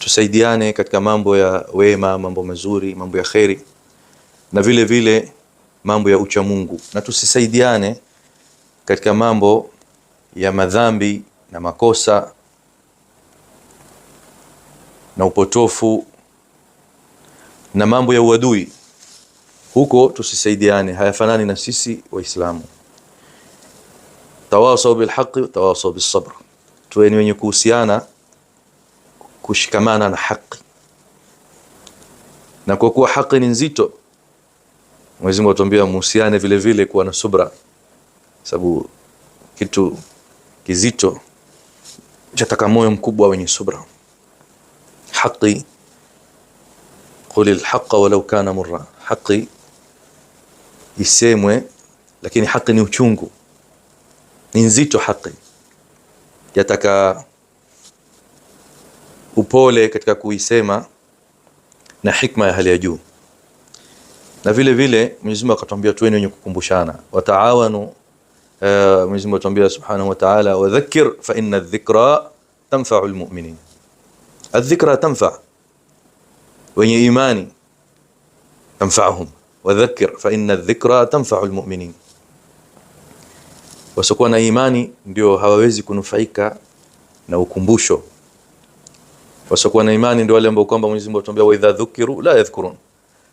tusaidiane katika mambo ya wema, mambo mazuri, mambo ya khairi, na vile vile mambo ya ucha Mungu, na tusisaidiane katika mambo ya madhambi na makosa na upotofu na mambo ya uadui. Huko tusisaidiane, hayafanani na sisi Waislamu. Tawasaw bil haqqi tawasaw bis sabr, tuweni wenye kuhusiana, kushikamana na haki. Na kwa kuwa haki ni nzito, Mwenyezi Mungu atuambia muhusiane vile vile kuwa na subra, sababu kitu kizito chataka moyo mkubwa wenye subra. Haki, qulil haqqa walau kana murra, haki isemwe, lakini haki ni uchungu, ni nzito. Haki yataka upole katika kuisema na hikma ya hali ya juu. Na vile vile Mwenyezi Mungu akatuambia tuweni wenye kukumbushana, wataawanu. Mwenyezi Mungu atuambia subhanahu wa ta'ala, wadhakkir fa inna adh-dhikra tanfa'u al-mu'minin. Adh-dhikra tanfa' wenye imani, tanfa'uhum. Wadhakkir fa inna adh-dhikra tanfa'u al-mu'minin. Wasokuwa na imani ndio hawawezi kunufaika na ukumbusho. Wasokuwa na imani ndio wale ambao kwamba Mwenyezi Mungu atuambia wa idha dhukiru la yadhkurun,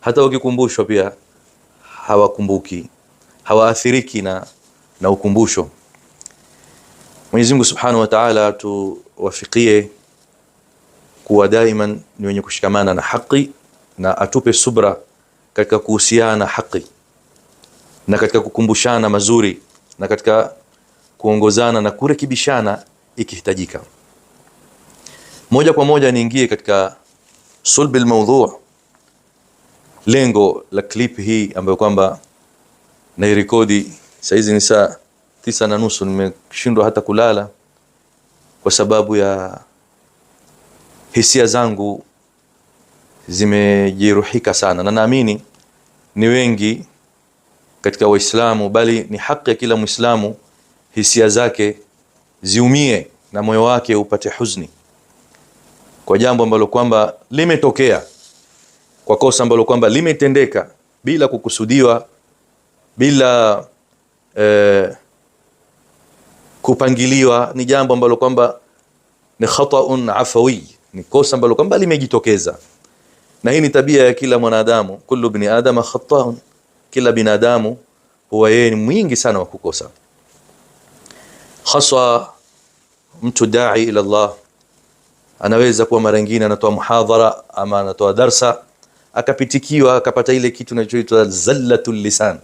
hata wakikumbushwa pia hawakumbuki, hawaathiriki na ukumbusho. Mwenyezi Mungu Subhanahu wa Ta'ala tuwafikie kuwa daiman ni wenye kushikamana na haki, na atupe subra katika kuhusiana haki, na katika kukumbushana mazuri, na katika kuongozana na kurekebishana ikihitajika. Moja kwa moja niingie katika sulbil mawdhu', lengo la clip hii ambayo kwamba nairekodi saizi ni saa 9:30. Nimeshindwa hata kulala kwa sababu ya hisia zangu zimejeruhika sana, na naamini ni wengi katika Waislamu, bali ni haki ya kila Muislamu hisia zake ziumie na moyo wake upate huzuni kwa jambo ambalo kwamba limetokea, kwa kosa ambalo kwamba limetendeka bila kukusudiwa, bila kupangiliwa. Ni jambo ambalo kwamba ni khata'un afawi, ni kosa ambalo kwamba limejitokeza. Na hii ni tabia ya kila mwanadamu, kullu ibn adama khata'un, kila binadamu huwa yeye ni mwingi sana wa kukosa. Haswa mtu dai ila Allah anaweza kuwa mara nyingine anatoa muhadhara ama anatoa darsa, akapitikiwa akapata ile kitu kinachoitwa zallatul lisan,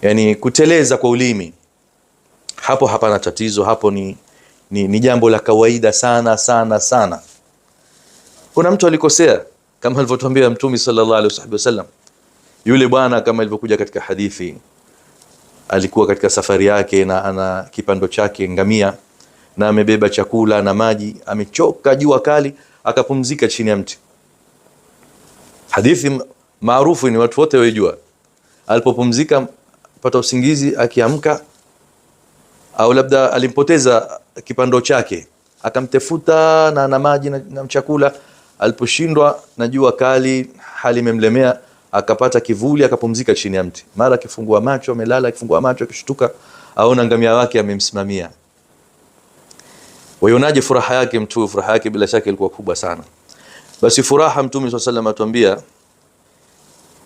yani kuteleza kwa ulimi. Hapo hapana tatizo, hapo ni jambo la kawaida sana sana sana. Kuna mtu alikosea kama alivyotuambia Mtume sallallahu alaihi wasallam. Yule bwana kama ilivyokuja katika hadithi, alikuwa katika safari yake na ana kipando chake ngamia, na amebeba chakula na maji, amechoka, jua kali, akapumzika chini ya mti. Hadithi maarufu ni watu wote wajua. Alipopumzika pata usingizi, akiamka au labda alimpoteza kipando chake, akamtafuta na maji na chakula. Aliposhindwa na jua kali, hali imemlemea, akapata kivuli, akapumzika chini ya mti. Mara akifungua macho, amelala, akifungua macho, akishtuka aona ngamia wake amemsimamia. Waionaje furaha yake mtu? Furaha yake bila shaka ilikuwa kubwa sana. Basi furaha Mtume swalla sallam atuambia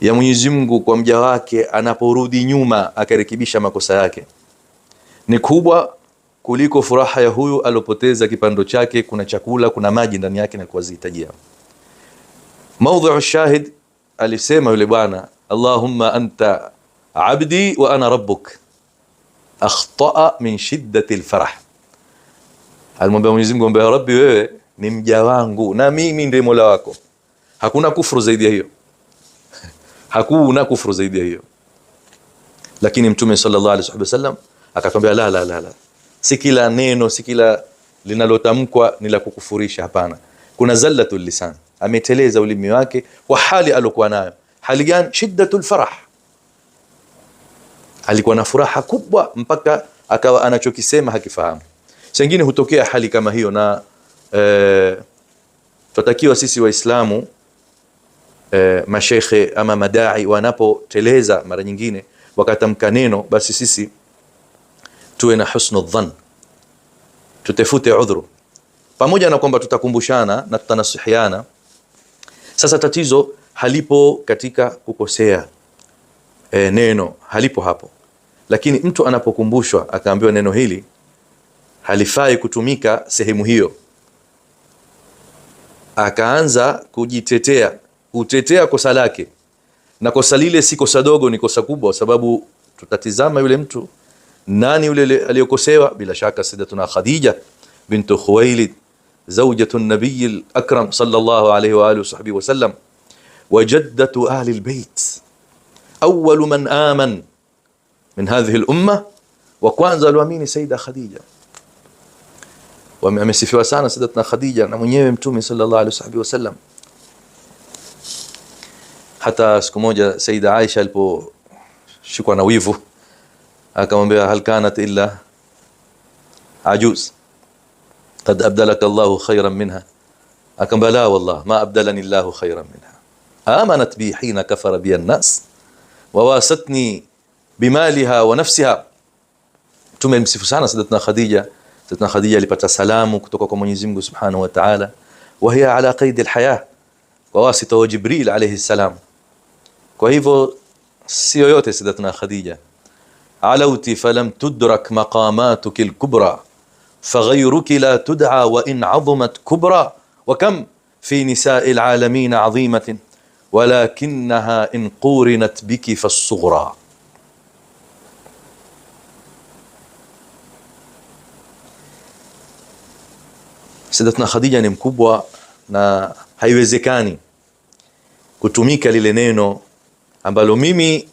ya Mwenyezi Mungu kwa mja wake anaporudi nyuma akarekebisha makosa yake ni kubwa kuliko furaha ya huyu alopoteza kipando chake, kuna chakula, kuna maji ndani yake na kuzihitajia. Mawdhu'u shahid, alisema yule bwana, Allahumma anta abdi wa ana rabbuk, akhta'a min shiddati alfarah. Alimwambia Mwenyezi Mungu, ya Rabbi, wewe ni mja wangu na mimi ndiye Mola wako. Hakuna kufuru zaidi ya hiyo. Hakuna kufuru zaidi ya hiyo. Lakini Mtume sallallahu alaihi wasallam akatwambia la, si kila neno, si kila linalotamkwa ni la kukufurisha. Hapana, kuna zallatul lisan, ameteleza ulimi wake kwa hali alokuwa nayo. Hali gani? Shiddatul farah, alikuwa na furaha kubwa mpaka akawa anachokisema hakifahamu. Sengine hutokea hali kama hiyo, na Tutakiwa sisi Waislamu mashekhe ama madai wanapoteleza mara nyingine wakatamka neno, basi sisi tuwe na husnu dhann, tutafute udhuru, pamoja na kwamba tutakumbushana na tutanasihiana. Sasa tatizo halipo katika kukosea neno, halipo hapo, lakini mtu anapokumbushwa akaambiwa neno hili halifai kutumika sehemu hiyo, akaanza kujitetea, kutetea kosa lake, na kosa lile si kosa dogo, ni kosa kubwa, sababu tutatizama yule mtu nani yule aliyokosewa. Bila shaka Sayyidatuna Khadija bintu Khuwailid zawjatu an-nabiy al-akram sallallahu alayhi wa alihi wa sahbihi wa sallam, wa jaddatu ahli al-bayt, awwal man aman min hadhihi al-umma, wa kwanza aliamini Sayyida Khadija. Wamesifiwa sana Sayyidatuna Khadija na mwenyewe Mtume sallallahu alayhi wa sahbihi wa sallam. Hata siku moja Sayyida Aisha aliposhikwa na wivu akamwambia, hal kanat illa ajuz qad abdalaka Allahu khayran minha, akamwambia la wallah ma abdalani Allahu khayran minha, amanat bi hina kafara bi an-nas wa wasatni bimaliha wa nafsiha. Tumemsifu sana Sayyidatuna Khadija. Sayyidatuna Khadija alipata salamu kutoka kwa Mwenyezi Mungu Subhanahu wa Ta'ala, wa hiya ala qaid al-hayah wa wasita wa Jibril alayhi salam. Kwa hivyo sio yote Sayyidatuna Khadija, alauti falam tudrak maqamatuki al-kubra faghayruki la tud'a wa in 'azamat kubra wa kam fi nisa'i al-'alamin 'azimatin walakinnaha in qurinat biki fas-sughra. Sayyidatuna Khadija ni mkubwa na haiwezekani kutumika lile neno ambalo mimi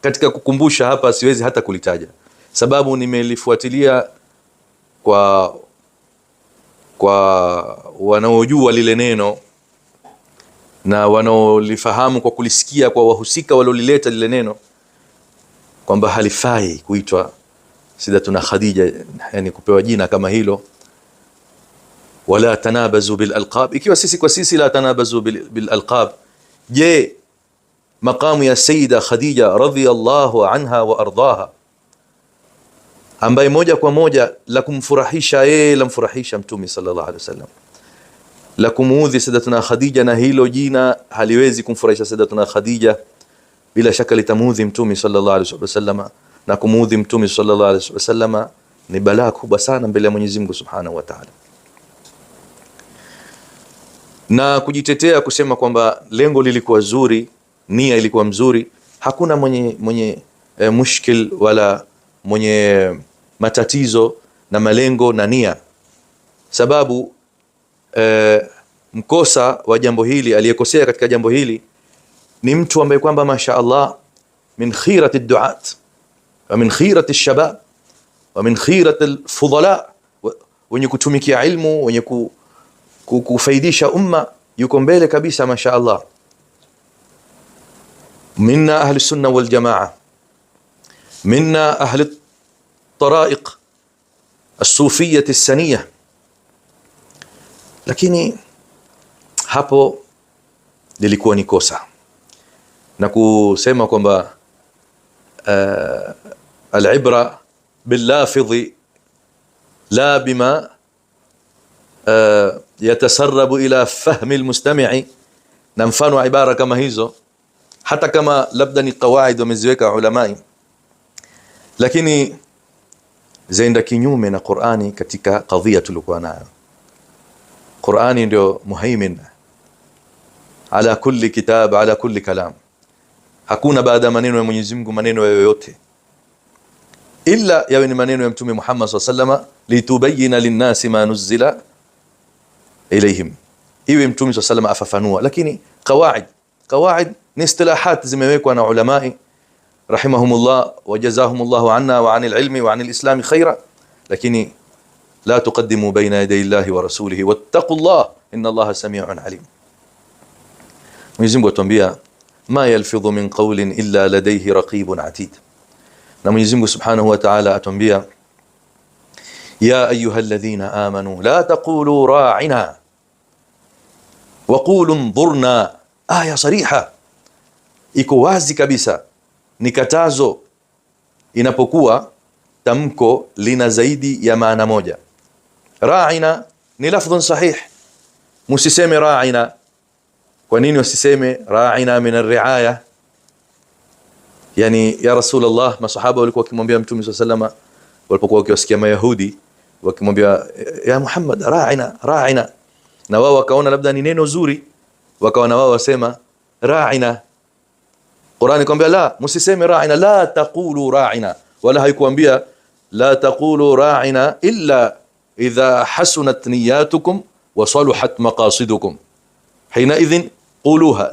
katika kukumbusha hapa siwezi hata kulitaja, sababu nimelifuatilia kwa wanaojua lile neno na wanaolifahamu kwa kulisikia kwa wahusika walolileta lile neno, kwamba halifai kuitwa Sayyidatuna Khadija, yani kupewa jina kama hilo. Wala tanabazu bil alqab, ikiwa sisi kwa sisi la tanabazu bil alqab, je maqamu ya Sayyida Khadija radhiyallahu anha wa ardaha, ambaye moja kwa moja la kumfurahisha yeye la mfurahisha Mtume sallallahu alaihi wasallam, la kumuudhi Sayyidatuna Khadija na hilo jina haliwezi kumfurahisha Sayyidatuna Khadija, bila shaka litamuudhi Mtume sallallahu alaihi wasallam, na kumuudhi Mtume sallallahu alaihi wasallam ni balaa kubwa sana mbele ya Mwenyezi Mungu Subhanahu wa Ta'ala. Na kujitetea kusema kwamba lengo lilikuwa zuri, nia ilikuwa mzuri, hakuna mwenye mushkil wala mwenye matatizo na malengo na nia, sababu mkosa wa jambo hili, aliyekosea katika jambo hili ni mtu ambaye kwamba masha Allah min khirati ad-du'at wa min khirati ash-shabab wa min khirati al-fudala, wenye kutumikia ilmu, wenye kufaidisha umma, yuko mbele kabisa masha Allah. Minna ahli sunna wal jamaa, minna ahli taraiq as-sufiyyah as-saniyah. Lakini hapo lilikuwa ni kosa, na kusema kwamba al-ibra bil-lafidhi la bima yatasarrabu ila fahmi al-mustami'i, na mfano wa ibara kama hizo, hata kama labda ni kawaid wameziweka ulamai, lakini zaenda kinyume na Qur'ani katika kadhia tulikuwa nayo. Qur'ani ndio muhaimin ala kulli kitab, ala kulli kalam. Hakuna baada maneno ya Mwenyezi Mungu maneno yoyote illa yawe ni maneno ya Mtume Muhammad sallallahu alaihi wasallam, litubayyana lin-nasi ma nuzila ilayhim, iwe Mtume sallallahu alaihi wasallam afafanua. Lakini qawaid ni istilahat zimewekwa na ulamai rahimahumullah wa jazahumullahu anna wa anil ilmi wa anil islami khaira, lakini la tuqaddimu bayna yaday Allahi wa rasulihi wattaqullah inna Allaha sami'un alim. Mwenyezi Mungu atuambia ma yalfidhu min qawlin illa ladayhi raqibun atid, na Mwenyezi Mungu Subhanahu wa Ta'ala atuambia ya ayyuhalladhina amanu la taqulu ra'ina waqulu ndhurna, aya sariha, iko wazi kabisa, ni katazo inapokuwa tamko lina zaidi ya maana moja. Ra'ina ni lafdhun sahih, musiseme ra'ina. Kwa nini wasiseme ra'ina min ar-ri'aya? Yani ya Rasulullah, masahaba walikuwa wakimwambia Mtume SAW walipokuwa wakiwasikia Mayahudi wakimwambia ya Muhammad ra'ina ra'ina, na wao wakaona labda ni neno zuri, wakawa na wao wasema ra'ina. Qur'ani kwambia la, musiseme ra'ina, la taqulu ra'ina, wala haikuambia la taqulu ra'ina illa idha hasunat niyatukum wa saluhat maqasidukum hina idhin quluha.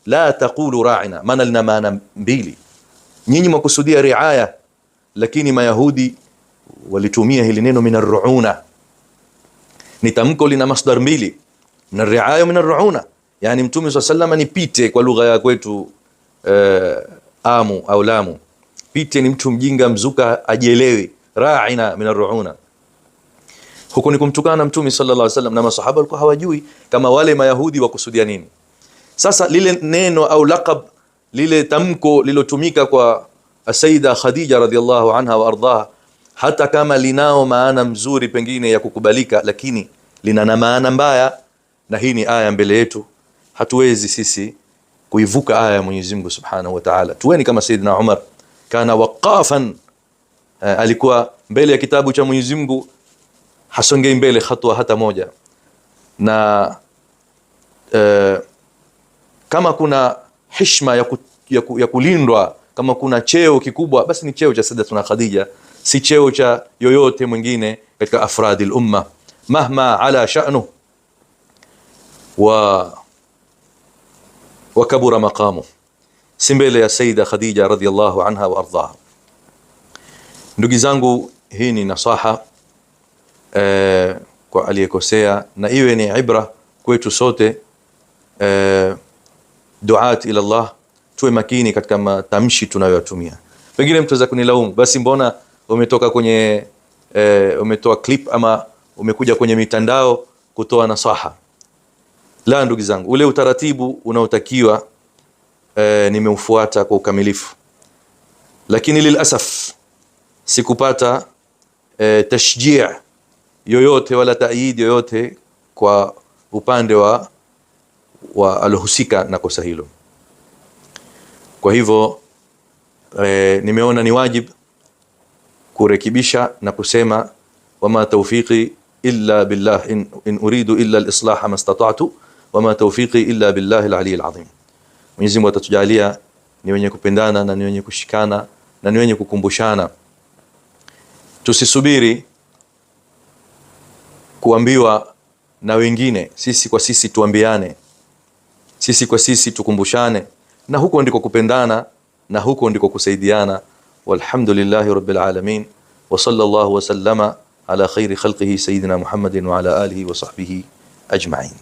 La taqulu ra'ina, maana lina maana mbili. Nyinyi mkusudia riaya, lakini Mayahudi walitumia hili neno min ar-ru'una. Ni tamko lina masdar mbili, min ar-riaya min ar-ru'una. Yani Mtume SAW ni pite kwa lugha ya kwetu amu au lamu. Pite ni mtu mjinga mzuka ajielewi. Ra'ina min ar-ru'una, huko ni kumtukana Mtume sallallahu alaihi wasallam, na masahaba walikuwa hawajui kama wale Mayahudi wakusudia nini. Sasa lile neno au laqab, lile tamko lilotumika kwa Sayyida Khadija radhiallahu anha wa ardhaha, hata kama linao maana mzuri pengine ya kukubalika, lakini lina na maana mbaya, na hii ni aya mbele yetu. Hatuwezi sisi kuivuka aya ya Mwenyezi Mungu Subhanahu wa Ta'ala. Tuweni kama Sayyidina Umar, kana waqafan, alikuwa mbele ya kitabu cha Mwenyezi Mungu, hasongei mbele hatua hata moja. Na kama kuna heshima ya kulindwa, kama kuna cheo kikubwa, basi ni cheo cha Sayyidatuna Khadija, si cheo cha yoyote mwingine katika afradil umma, mahma ala sha'nu wa kabura maqamu, si mbele ya Sayyida Khadija radhiyallahu anha wa ardhaha. Ndugu zangu, hii ni nasaha kwa aliyekosea, na iwe ni ibra kwetu sote. Duat ila Allah, tuwe makini katika matamshi tunayotumia. Pengine mtu aweza kunilaumu, basi mbona umetoka kwenye umetoa clip ama umekuja kwenye mitandao kutoa nasaha? La, ndugu zangu, ule utaratibu unaotakiwa nimeufuata kwa ukamilifu, lakini lilasaf sikupata tashjii yoyote wala taayid yoyote kwa upande wa alohusika na kosa hilo. Kwa hivyo nimeona ni wajib kurekebisha na kusema wama tawfiqi illa billah in uridu illa al-islah ma istata'tu wama tawfiqi illa billahi al-ali al-azim. Mwenyezi Mungu atatujalia ni wenye kupendana na ni wenye kushikana na ni wenye kukumbushana. Tusisubiri kuambiwa na wengine, sisi kwa sisi tuambiane, sisi kwa sisi tukumbushane, na huko ndiko kupendana na huko ndiko kusaidiana. Walhamdulillahi rabbil alamin, wa sallallahu wa sallama ala khairi khalqihi sayyidina Muhammadin wa ala alihi wa sahbihi ajma'in.